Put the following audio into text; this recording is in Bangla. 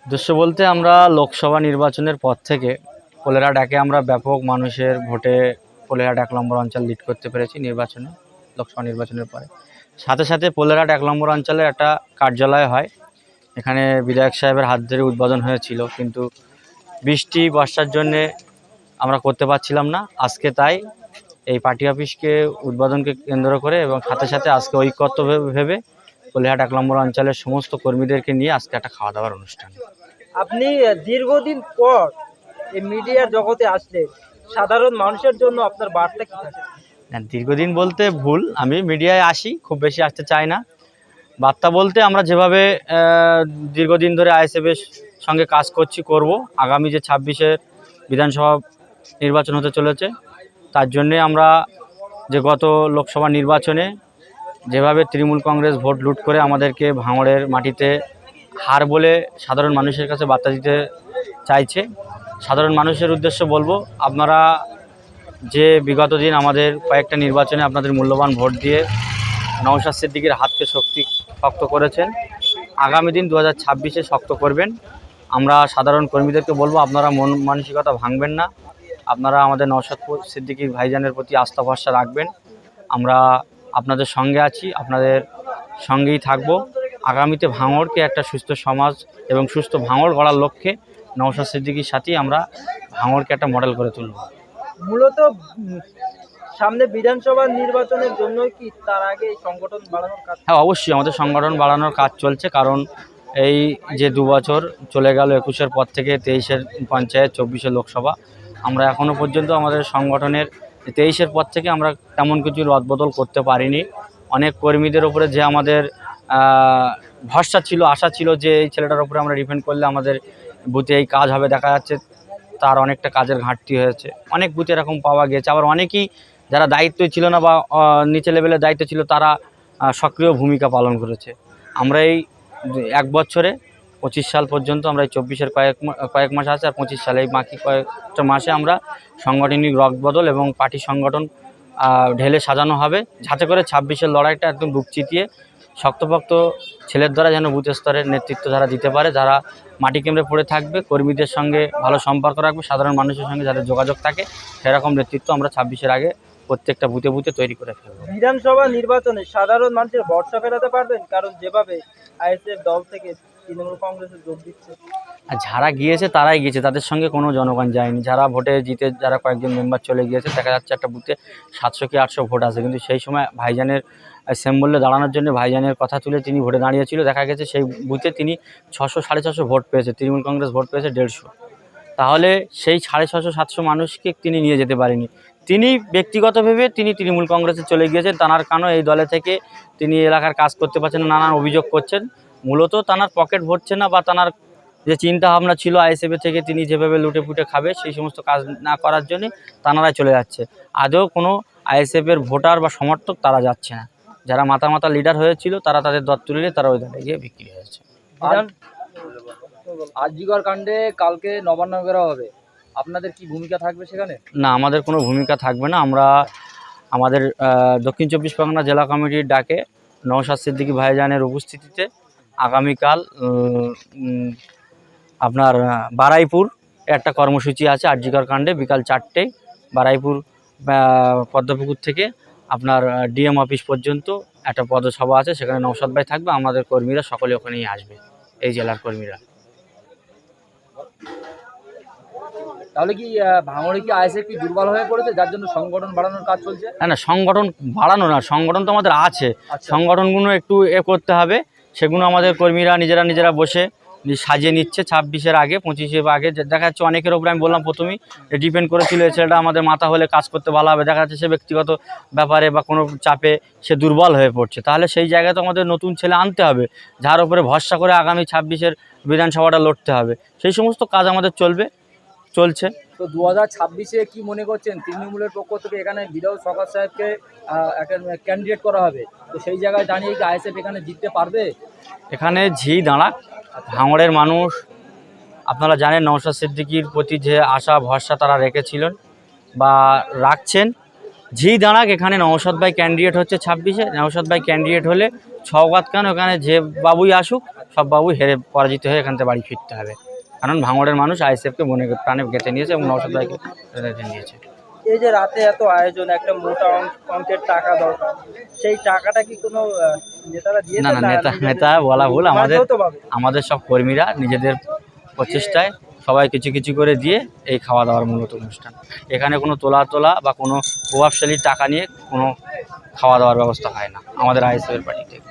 উদ্দেশ্য বলতে আমরা লোকসভা নির্বাচনের পর থেকে কোলেরাট একে আমরা ব্যাপক মানুষের ভোটে কোলেরাট ১ নম্বর অঞ্চল লিড করতে পেরেছি নির্বাচনে, লোকসভা নির্বাচনের পরে। সাথে সাথে কোলেরাট ১ নম্বর অঞ্চলে একটা কার্যালয় হয়, এখানে বিধায়ক সাহেবের হাত ধরে উদ্বোধন হয়েছিল, কিন্তু বৃষ্টি বর্ষার জন্যে আমরা করতে পারছিলাম না। আজকে তাই এই পার্টি অফিসকে উদ্বোধনকে কেন্দ্র করে এবং সাথে সাথে আজকে ঐক্যত্ব ভেবে কোলেরাট ১ নম্বর অঞ্চলের সমস্ত কর্মীদেরকে নিয়ে আজকে একটা খাওয়া দাওয়ার অনুষ্ঠান। আপনি দীর্ঘদিন পর এই মিডিয়ার জগতে আসলে সাধারণ মানুষের জন্য আপনার বার্তা কি থাকে? না, দীর্ঘদিন বলতে ভুল, আমি মিডিয়ায় আসি, খুব বেশি আসতে চাই না। বার্তা বলতে আমরা যেভাবে দীর্ঘদিন ধরে আইএসএফের সঙ্গে কাজ করব, আগামী যে ২৬-এর বিধানসভা নির্বাচন হতে চলেছে, তার জন্যে আমরা যে গত লোকসভা নির্বাচনে যেভাবে তৃণমূল কংগ্রেস ভোট লুট করে আমাদেরকে ভাঙড়ের মাটিতে হার বলে সাধারণ মানুষের কাছে বার্তা দিতে চাইছে, সাধারণ মানুষের উদ্দেশ্য বলবো, আপনারা যে বিগত দিন আমাদের কয়েকটা নির্বাচনে আপনাদের মূল্যবান ভোট দিয়ে নওশাদ সিদ্দিকীর হাতকে শক্ত করেছেন, আগামী দিন 2026-এ শক্ত করবেন। আমরা সাধারণ কর্মীদেরকে বলবো, আপনারা মন মানসিকতা ভাঙবেন না, আপনারা আমাদের নওশাদ সিদ্দিকীর ভাইজানের প্রতি আস্থা ভরসা রাখবেন। আমরা আপনাদের সঙ্গে আছি, আপনাদের সঙ্গেই থাকব। আগামীতে ভাঙড়কে একটা সুস্থ সমাজ এবং সুস্থ ভাঙড় গড়ার লক্ষ্যে নওশাদ সিদ্দিকীর সাথেই আমরা ভাঙড়কে একটা মডেল করে তুলব। মূলত সামনে বিধানসভা নির্বাচনের জন্য কি তার আগে এই সংগঠন বাড়ানোর কাজ? হ্যাঁ, অবশ্যই আমাদের সংগঠন বাড়ানোর কাজ চলছে, কারণ এই যে 2 বছর চলে গেল, 21-এর পর থেকে 23-এর পঞ্চায়েত, 24-এর লোকসভা, আমরা এখনও পর্যন্ত আমাদের সংগঠনের 23-এর পর থেকে আমরা তেমন কিছু রদবদল করতে পারিনি। অনেক কর্মীদের ওপরে যে আমাদের ভরসা ছিল, আশা ছিল যে এই ছেলেটার উপরে আমরা ডিপেন্ড করলে আমাদের বুথে এই কাজ হবে, দেখা যাচ্ছে তার অনেকটা কাজের ঘাটতি হয়েছে। অনেক বুথে এরকম পাওয়া গেছে, আবার অনেকেই যারা দায়িত্ব ছিল না বা নিচে লেভেলের দায়িত্ব ছিল, তারা সক্রিয় ভূমিকা পালন করেছে। আমরা এই 1 বছরে 25 সাল পর্যন্ত আমরা এই 24-এর কয়েক মাস আছে, আর 25 সালে এই বাকি কয়েকটা মাসে আমরা সাংগঠনিক রদবদল এবং পার্টি সংগঠন ঢেলে সাজানো হবে, যাতে করে 26-এর লড়াইটা একদম বুক চিতিয়ে শক্তপোক্ত ছেলের দ্বারা যেন বুথ স্তরের নেতৃত্ব যারা দিতে পারে, যারা মাটি কেমড়ে পড়ে থাকবে, কর্মীদের সঙ্গে ভালো সম্পর্ক রাখবে, সাধারণ মানুষের সঙ্গে যাদের যোগাযোগ থাকে, সেরকম নেতৃত্ব আমরা 26-এর আগে প্রত্যেকটা বুথে বুথে তৈরি করে ফেলব। বিধানসভা নির্বাচনে সাধারণ মানুষের ভরসা ফেরাতে পারবেন? কারণ যেভাবে আইএসএফ দল থেকে তৃণমূল কংগ্রেসে যোগ দিচ্ছে, আর যারা গিয়েছে তারাই গিয়েছে, তাদের সঙ্গে কোনো জনগণ যায়নি। যারা ভোটে জিতে যারা কয়েকজন মেম্বার চলে গিয়েছে, দেখা যাচ্ছে একটা বুথে 700 কি 800 ভোট আছে, কিন্তু সেই সময় ভাইজানের সিম্বলে দাঁড়ানোর জন্য ভাইজানের কথা তুলে তিনি ভোটে দাঁড়িয়েছিল, দেখা গেছে সেই বুথে তিনি 600 650 ভোট পেয়েছে, তৃণমূল কংগ্রেস ভোট পেয়েছে 150। তাহলে সেই 650-700 মানুষকে তিনি নিয়ে যেতে পারেনি। তিনি ব্যক্তিগতভাবে তিনি তৃণমূল কংগ্রেসে চলে গিয়েছেন, তাঁর কেন এই দলে থেকে তিনি এলাকার কাজ করতে পারছেন না, নানান অভিযোগ করছেন। মূলত তাঁর পকেট ভরছে না, বা তাঁর যে চিন্তা ভাবনা ছিল আইএসএফ থেকে তিনি যেভাবে লুটে পুটে খাবে, সেই সমস্ত কাজ না করার জন্য তাঁরাই চলে যাচ্ছে। আদৌ কোনো আইএসএফের ভোটার বা সমর্থক তারা যাচ্ছে না। যারা মাথা লিডার হয়েছিল তারা তাদের দর তুলে তারা ওই দলে গিয়ে বিক্রি হয়েছে। আরজিকর কাণ্ডে কালকে নবান্ন করা হবে, আপনাদের কি ভূমিকা থাকবে সেখানে? না, আমাদের কোনো ভূমিকা থাকবে না। আমরা আমাদের দক্ষিণ 24 পরগনা জেলা কমিটির ডাকে নওশাদ সিদ্দিকী ভাইজানের উপস্থিতিতে আগামীকাল আপনার বারাইপুর একটা কর্মসূচি আছে আরজিকর কাণ্ডে, বিকাল 4টেয় বারাইপুর পদ্মপুকুর থেকে আপনার ডিএম অফিস পর্যন্ত একটা পদসভা আছে, সেখানে নওশাদ ভাই থাকবে, আমাদের কর্মীরা সকলে ওখানেই আসবে, এই জেলার কর্মীরা। তাহলে কি ভাঙড়ে কি আইএসএফ কি দুর্বল হয়ে পড়েছে, যার জন্য সংগঠন বাড়ানোর কাজ চলছে? না, সংগঠন বাড়ানো না, সংগঠন তো আমাদের আছে, সংগঠনগুলো একটু করতে হবে, সেগুলো আমাদের কর্মীরা নিজেরা বসে সাজিয়ে নিচ্ছে। 26-এর আগে 25-এর আগে দেখা যাচ্ছে অনেকের ওপরে, আমি বললাম প্রথমেই, ডিপেন্ড করেছিল ছেলেটা আমাদের মাথা হলে কাজ করতে ভালো হবে, দেখা যাচ্ছে সে ব্যক্তিগত ব্যাপারে বা কোনো চাপে সে দুর্বল হয়ে পড়ছে। তাহলে সেই জায়গায় তো আমাদের নতুন ছেলে আনতে হবে, যার উপরে ভরসা করে আগামী 26-এর বিধানসভাটা লড়তে হবে। সেই সমস্ত কাজ আমাদের চলছে। তো 2026-এ কি মনে করছেন, তৃণমূলের পক্ষ থেকে এখানে বিধায়ক শওকত সাহেবকে ক্যান্ডিডেট করা হবে, তো সেই জায়গায় দাঁড়িয়ে কি আইএসএফ এখানে জিততে পারবে? এখানে দাঁড়াক, ভাঙড়ের মানুষ আপনারা জানেন নওশাদ সিদ্দিকীর প্রতি যে আশা ভরসা তারা রেখেছিলেন বা রাখছেন, দাঁড়াক। এখানে নওশাদ ভাই ক্যান্ডিডেট হচ্ছে 26-এ, নওশাদ ভাই ক্যান্ডিডেট হলে শওকত কেন, এখানে যে বাবুই আসুক, সব বাবু হেরে পরাজিত হয়ে এখান থেকে বাড়ি ফিরতে হবে, কারণ ভাঙড়ের মানুষ আইএসএফকে মনে প্রাণে গেঁথে নিয়েছে এবং নওশাদ ভাইকে গেঁথে নিয়েছে। এই যে রাতে এত আয়োজন, একটা মোটা অঙ্কের টাকা দরকার, সেই টাকাটা কি কোনো নেতারা দিয়েছে? না না, নেতা বলা ভুল, আমাদের সব কর্মীরা নিজেদের প্রচেষ্টায় সবাই কিছু কিছু করে দিয়ে এই খাওয়া দাওয়ার মূলত অনুষ্ঠান। এখানে কোনো তোলা বা কোনো প্রভাবশালী টাকা নিয়ে কোনো খাওয়া দাওয়ার ব্যবস্থা হয় না আমাদের আইএসএফের পার্টি থেকে।